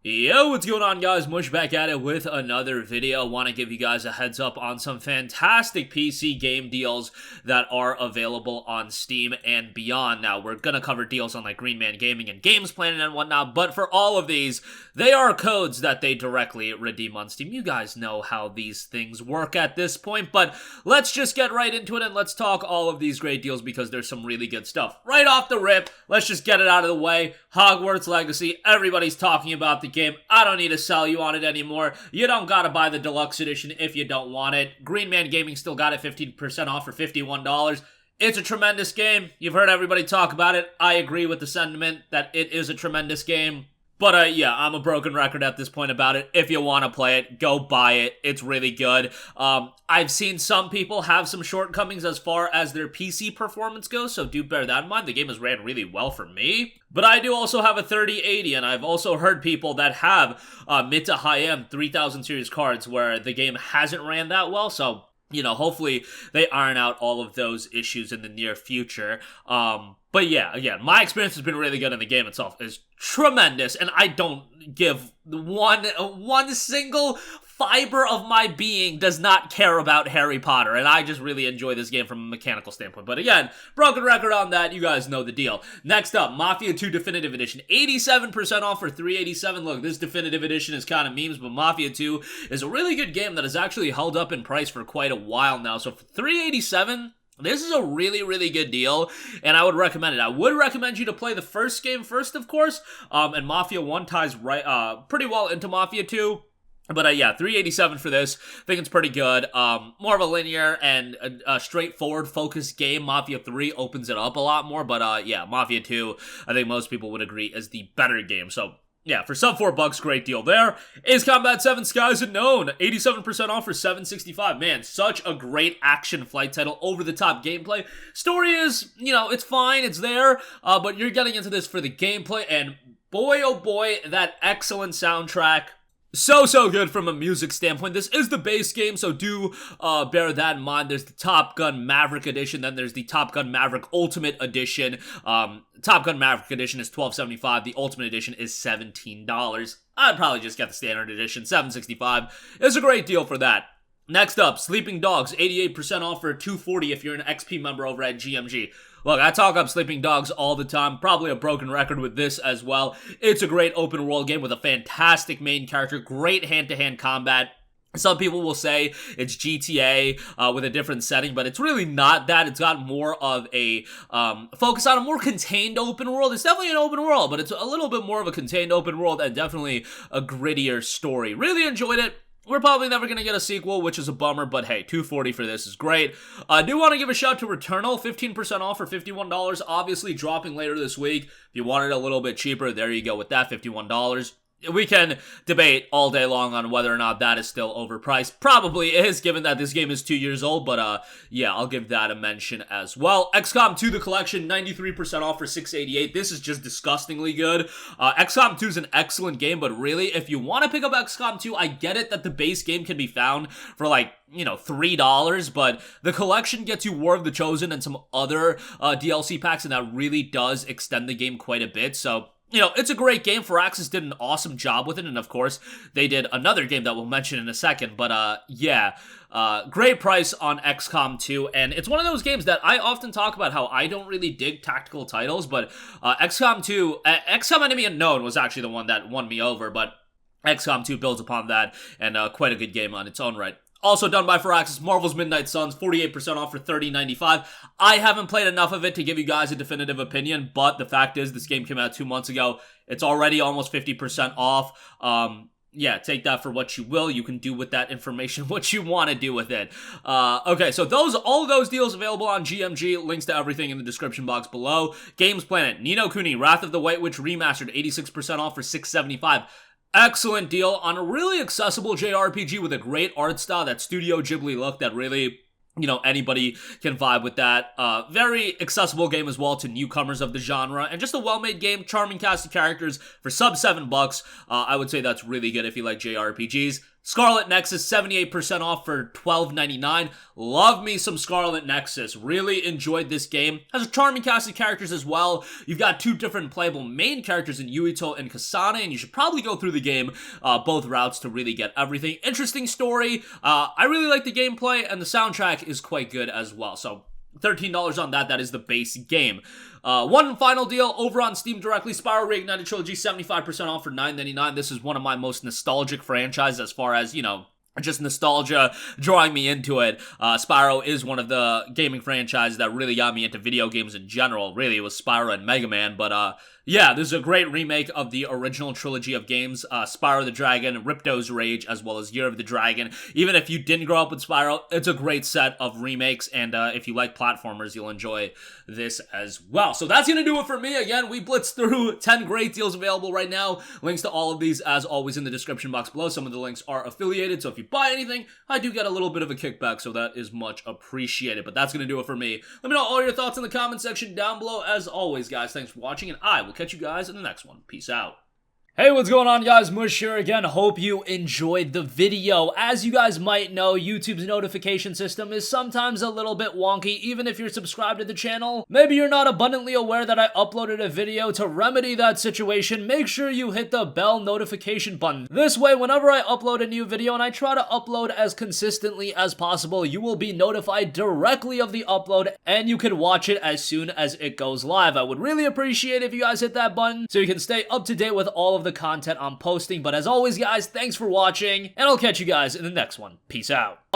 Yo, what's going on, guys? Mush back at it with another video. Want to give you guys a heads up on some fantastic PC game deals that are available on Steam and beyond. Now, we're gonna cover deals on like Green Man Gaming and Games Planet and whatnot, but for all of these, they are codes that they directly redeem on Steam. You guys know how these things work at this point, but let's just get right into it and let's talk all of these great deals because there's some really good stuff. Right off the rip, let's just get it out of the way. Hogwarts Legacy, everybody's talking about the game. I don't need to sell you on it anymore. You don't gotta buy the deluxe edition if you don't want it. Green Man Gaming still got it 15% off for $51. It's a tremendous game. You've heard everybody talk about it. I agree with the sentiment that it is a tremendous game. But yeah, I'm a broken record at this point about it. If you want to play it, go buy it. It's really good. I've seen some people have some shortcomings as far as their PC performance goes, so do bear that in mind. The game has ran really well for me. But I do also have a 3080, and I've also heard people that have mid to high-end 3000 series cards where the game hasn't ran that well, so you know, hopefully they iron out all of those issues in the near future. But yeah, again, my experience has been really good, and the game itself is tremendous, and I don't give one single fiber of my being does not care about Harry Potter, and I just really enjoy this game from a mechanical standpoint. But again, broken record on that, you guys know the deal. Next up, Mafia 2 Definitive Edition, 87% off for $387. Look, this Definitive Edition is kind of memes, but Mafia 2 is a really good game that has actually held up in price for quite a while now. So for $387, this is a really, really good deal, and I would recommend it. I would recommend you to play the first game first, of course, and Mafia 1 ties pretty well into Mafia 2. But yeah, $387 for this. I think it's pretty good. More of a linear and a straightforward focused game. Mafia 3 opens it up a lot more, but yeah, Mafia 2, I think most people would agree, is the better game. So yeah, for sub $4, great deal there. Ace Combat 7 Skies Unknown, 87% off for $765. Man, such a great action flight title, over-the-top gameplay. Story is, you know, it's fine, it's there, but you're getting into this for the gameplay, and boy, oh boy, that excellent soundtrack. So good from a music standpoint. This is the base game, so do bear that in mind. There's the Top Gun Maverick Edition, then there's the Top Gun Maverick Ultimate Edition. Top Gun Maverick Edition is $12.75. The Ultimate Edition is $17. I'd probably just get the Standard Edition, $7.65. It's a great deal for that. Next up, Sleeping Dogs, 88% off for $240 if you're an XP member over at GMG. Look, I talk up Sleeping Dogs all the time, probably a broken record with this as well. It's a great open world game with a fantastic main character, great hand-to-hand combat. Some people will say it's GTA with a different setting, but it's really not that. It's got more of a focus on a more contained open world. It's definitely an open world, but it's a little bit more of a contained open world and definitely a grittier story. Really enjoyed it. We're probably never going to get a sequel, which is a bummer, but hey, $240 for this is great. I do want to give a shout to Returnal, 15% off for $51, obviously dropping later this week. If you want it a little bit cheaper, there you go with that, $51. We can debate all day long on whether or not that is still overpriced. Probably is, given that this game is 2 years old, but yeah, I'll give that a mention as well. XCOM 2 The Collection, 93% off for $688. This is just disgustingly good. XCOM 2 is an excellent game, but really, if you want to pick up XCOM 2, I get it that the base game can be found for like, you know, $3, but the collection gets you War of the Chosen and some other DLC packs, and that really does extend the game quite a bit, so you know, it's a great game. Firaxis did an awesome job with it, and of course, they did another game that we'll mention in a second, but yeah, great price on XCOM 2, and it's one of those games that I often talk about how I don't really dig tactical titles, but XCOM 2, XCOM Enemy Unknown was actually the one that won me over, but XCOM 2 builds upon that, and quite a good game on its own right. Also done by Firaxis, Marvel's Midnight Suns, 48% off for $30.95. I haven't played enough of it to give you guys a definitive opinion, but the fact is this game came out 2 months ago. It's already almost 50% off. Yeah, take that for what you will. You can do with that information what you want to do with it. Okay, so all of those deals available on GMG. Links to everything in the description box below. Games Planet, Nino Kuni, Wrath of the White Witch Remastered, 86% off for $675. Excellent deal on a really accessible JRPG with a great art style, that Studio Ghibli look that really, you know, anybody can vibe with that. Very accessible game as well to newcomers of the genre, and just a well-made game, charming cast of characters for sub $7. I would say that's really good if you like JRPGs. Scarlet Nexus, 78% off for $12.99. Love me some Scarlet Nexus. Really enjoyed this game. Has a charming cast of characters as well. You've got two different playable main characters in Yuito and Kasane, and you should probably go through the game both routes to really get everything. Interesting story. I really like the gameplay, and the soundtrack is quite good as well. So $13 on that. That is the base game. One final deal over on Steam directly. Spyro Reignited Trilogy, 75% off for $9.99. This is one of my most nostalgic franchises as far as, you know, just nostalgia drawing me into it. Spyro is one of the gaming franchises that really got me into video games in general. Really, it was Spyro and Mega Man, but yeah, this is a great remake of the original trilogy of games, Spyro the Dragon, Ripto's Rage, as well as Year of the Dragon. Even if you didn't grow up with Spyro, it's a great set of remakes, and if you like platformers, you'll enjoy this as well. So that's going to do it for me. Again, we blitzed through 10 great deals available right now. Links to all of these, as always, in the description box below. Some of the links are affiliated, so if you buy anything, I do get a little bit of a kickback, so that is much appreciated. But that's going to do it for me. Let me know all your thoughts in the comment section down below. As always, guys, thanks for watching, and I will catch you guys in the next one. Peace out. Hey, what's going on, guys? Mush here again. Hope you enjoyed the video. As you guys might know, YouTube's notification system is sometimes a little bit wonky, even if you're subscribed to the channel. Maybe you're not abundantly aware that I uploaded a video. To remedy that situation, make sure you hit the bell notification button. This way, whenever I upload a new video, and I try to upload as consistently as possible, you will be notified directly of the upload, and you can watch it as soon as it goes live. I would really appreciate if you guys hit that button so you can stay up to date with all of the content I'm posting. But as always, guys, thanks for watching, and I'll catch you guys in the next one. Peace out.